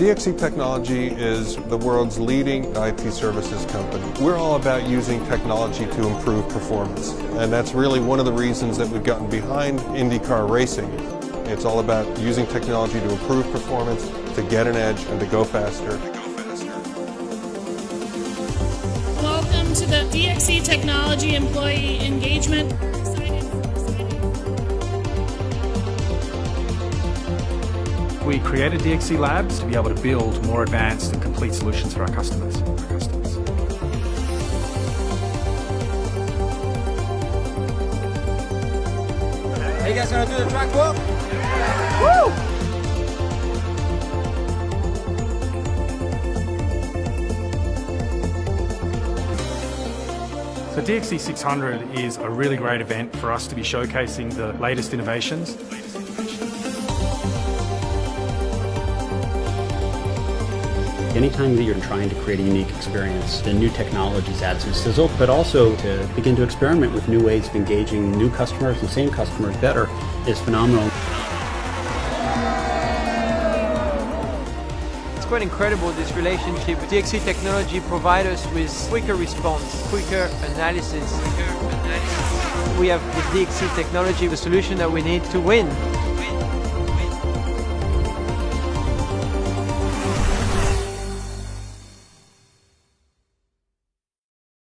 DXC Technology is the world's leading IT services company. We're all about using technology to improve performance, and that's really one of the reasons that we've gotten behind IndyCar racing. It's all about using technology to improve performance, to get an edge, and to go faster. Welcome to the DXC Technology Employee Engagement. We created DXC Labs to be able to build more advanced and complete solutions for our customers. Are you guys going to do the track walk? Woo! So DXC600 is a really great event for us to be showcasing the latest innovations. Anytime that you're trying to create a unique experience, the new technologies add some sizzle, but also to begin to experiment with new ways of engaging new customers and same customers better is phenomenal. It's quite incredible, this relationship. DXC Technology provides us with quicker response, quicker analysis. We have with DXC Technology the solution that we need to win.